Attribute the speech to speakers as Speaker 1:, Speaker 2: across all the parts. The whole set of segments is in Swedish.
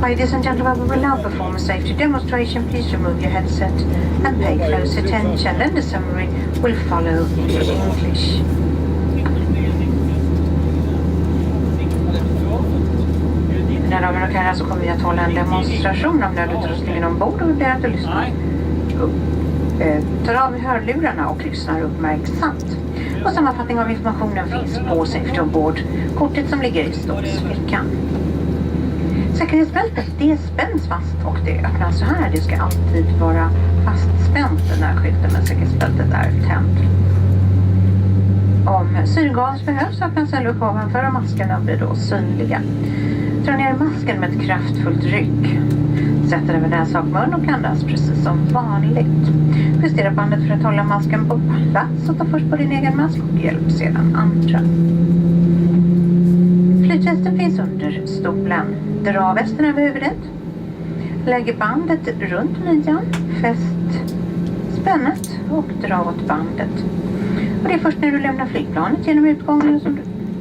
Speaker 1: Ladies and gentlemen, we will now perform a safety demonstration. Please remove your headset and pay close attention. Then the summary will follow in English. Mina damer och herrar, så kommer vi att hålla en demonstration av nödutrustningen ombord och vi ber att du lyssnar. Tar av hörlurarna och lyssnar uppmärksamt. Och sammanfattning av informationen finns på Safety Onboard, kortet som ligger i stolsfickan. Säkerhetsbältet, det spänns fast och det öppnas så här. Det ska alltid vara fastspänt när skylten med säkerhetsbältet är tänd. Om syrgas behövs öppnas en luck ovanför och maskerna blir då synliga. Dra ner masken med ett kraftfullt ryck. Sätt den över näsa och mun och andas precis som vanligt. Justera bandet för att hålla masken på plats och ta först på din egen mask och hjälp sedan andra. Flytvästen finns under stolen. Dra västen över huvudet. Lägg bandet runt midjan. Fäst spännet och dra åt bandet. Och det är först när du lämnar flygplanet genom utgången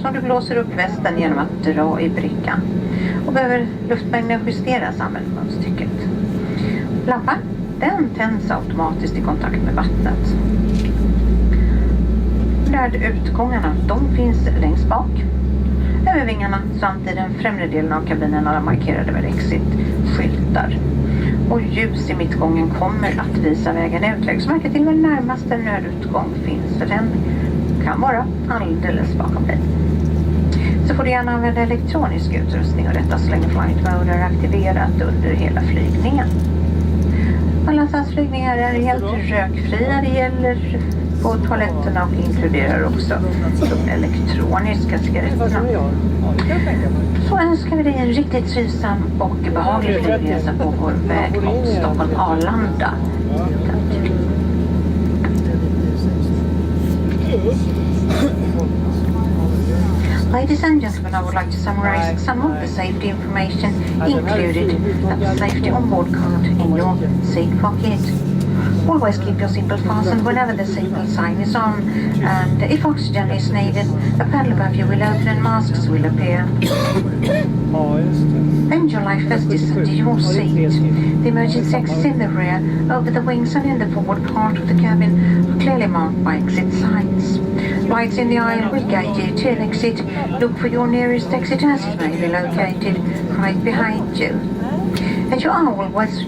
Speaker 1: som du blåser upp västen genom att dra i brickan. Och behöver luftmängden justeras, använd munstycket. Lampan, den tänds automatiskt i kontakt med vattnet. Utgångarna, de finns längst bak. Över vingarna samt i den främre delen av kabinen alla markerade med exit-skyltar. Och ljus i mittgången kommer att visa vägen ut. Lägg märke till var närmaste nödutgång finns, för den kan vara alldeles bakom dig. Så får du gärna använda elektronisk utrustning och detta så länge flight mode är aktiverat under hela flygningen. Alla SAS-flygningar är helt rökfria, det gäller på toaletterna och inkluderar också de elektroniska cigaretterna. Så önskar vi dig en riktigt trivsam och behaglig flygresa på vår väg mot Stockholm Arlanda. Ladies and gentlemen, I would like to summarize some of the safety information included at the safety onboard card in your seat pocket. Always keep your seatbelt fastened whenever the seatbelt sign is on, and if oxygen is needed, a panel above you will open and masks will appear. Bend your life vest is under your seat. The emergency exits in the rear, over the wings and in the forward part of the cabin are clearly marked by exit signs. Lights in the aisle will guide you to an exit. Look for your nearest exit as it may be located right behind you. And you are always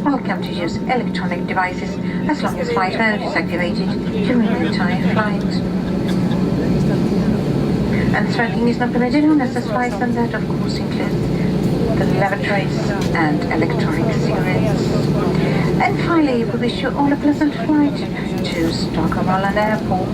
Speaker 1: welcome to use electronic devices as long as flight mode is activated during the entire flight. And smoking is not permitted on SS flights, and that of course includes the lavatories and electronic cigarettes. And finally, we wish you all a pleasant flight to Stockholm Arlanda Airport.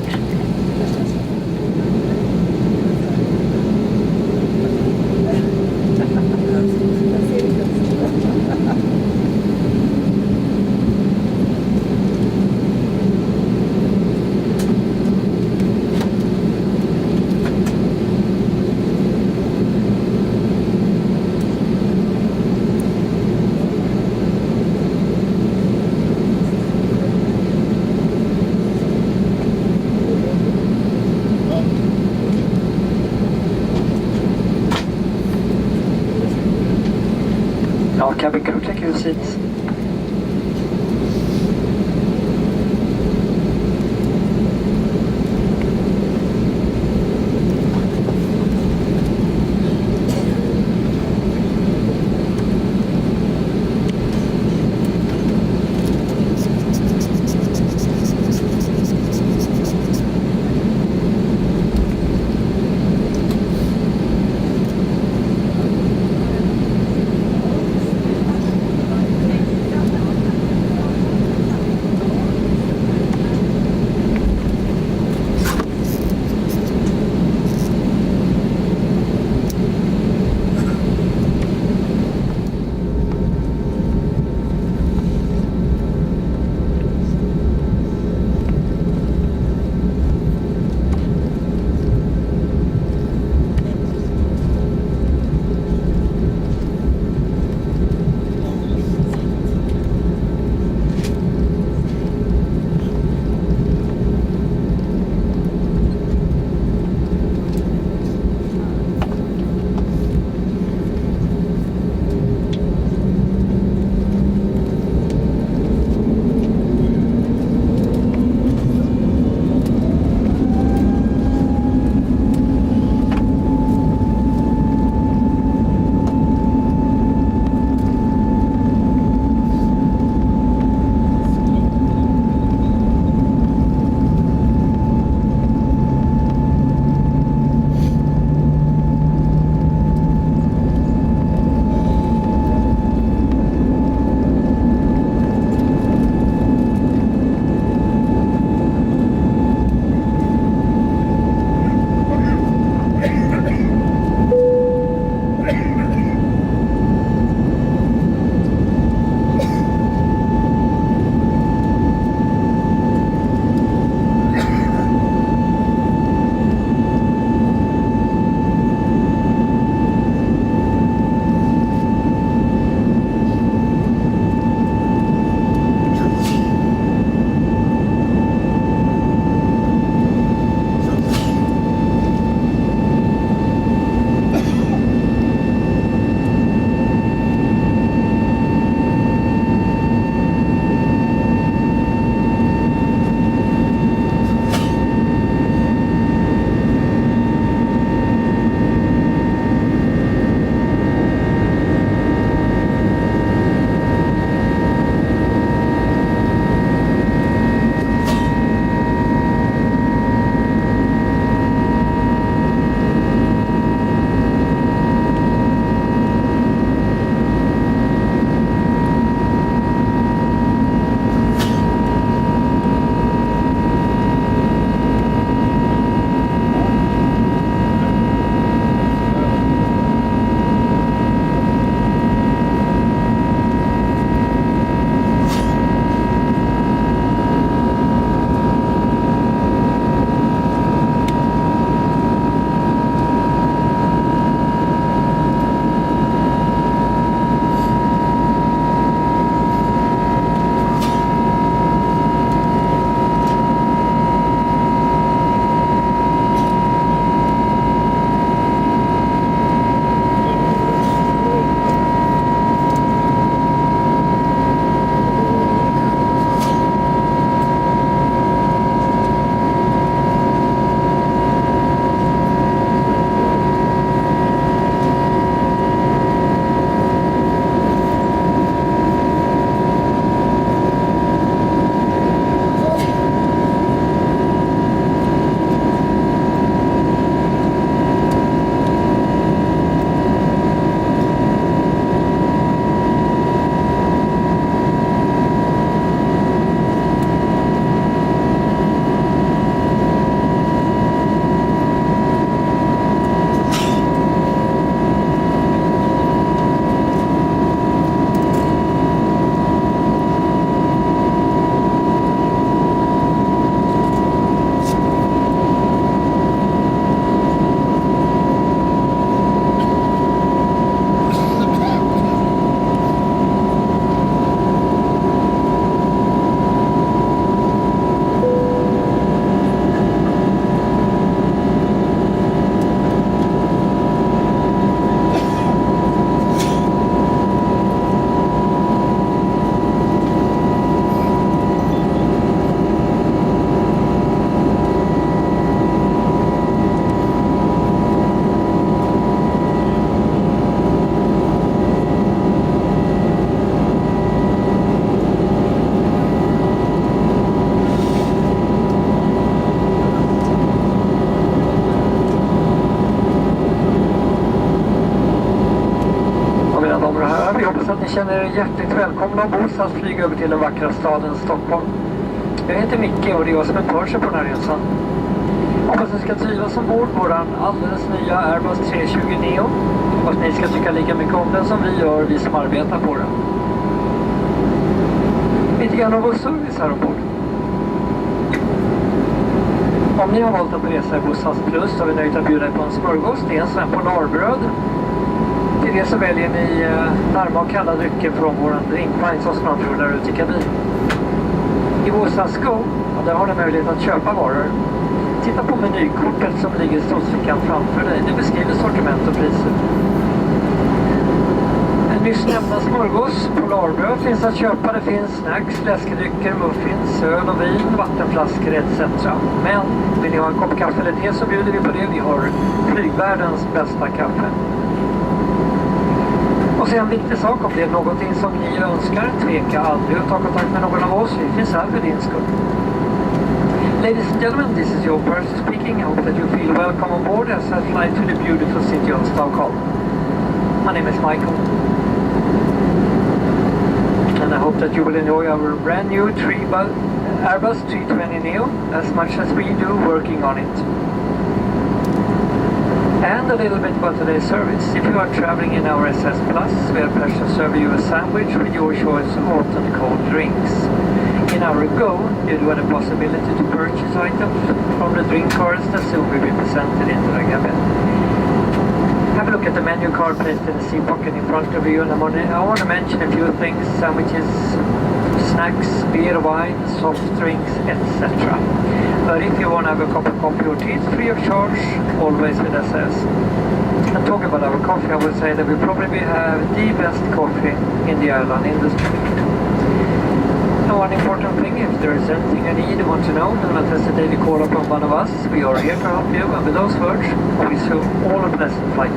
Speaker 2: Cabin crew, take your seats. Vi hoppas att ni känner er hjärtligt välkomna ombord så att flyga över till den vackra staden Stockholm. Jag heter Micke och det är jag som är purser på den här resan. Hoppas ni ska trivas ombord våran alldeles nya Airbus 320 Neo. Hoppas ni ska tycka lika mycket om den som vi gör, vi som arbetar på den. Lite grann av vår service här ombord. Om ni har valt att resa i Bussas Plus så har vi nöjt att bjuda er på en smörgås. Det är en sån här polarbröd. Till det så väljer ni varma och kalla drycker från vår drinkvagn som snart rullar ut i kabin. I Bussas Go, där har ni möjlighet att köpa varor. Titta på menykortet som ligger i stolsfickan framför dig. Det beskriver sortiment och priser. En nyss nämnda smörgås, polarbröd finns att köpa. Det finns snacks, läskedrycker, muffins, öl och vin, vattenflaskor etc. Men vill ni ha en kopp kaffe eller te så bjuder vi på det. Vi har flygvärldens bästa kaffe. Och sen en viktig sak, om det är någonting som ni önskar, tveka aldrig att ta kontakt med någon av oss. Vi finns här för din skull. Ladies and gentlemen, this is your person speaking. I hope that you feel welcome on board as I fly to the beautiful city of Stockholm. My name is Michael. And I hope that you will enjoy our brand new Airbus 320 Neo as much as we do working on it. And a little bit about today's service. If you are traveling in our SS Plus, we have pleasure to serve you a sandwich with your choice of hot and cold drinks. In our Go, you do have the possibility to purchase items from the drink cards that soon will be presented into the cabin. Have a look at the menu card placed in the seat pocket in front of you, and I want to mention a few things: sandwiches, snacks, beer, wine, soft drinks, etc. But if you want to have a cup of coffee or tea, it's free of charge, always with SS. And talking about our coffee, I would say that we probably have the best coffee in the airline industry. And one important thing, if there is anything you need or want to know, do not hesitate to call upon one of us. We are here to help you, and with those words, I wish you all a pleasant flight.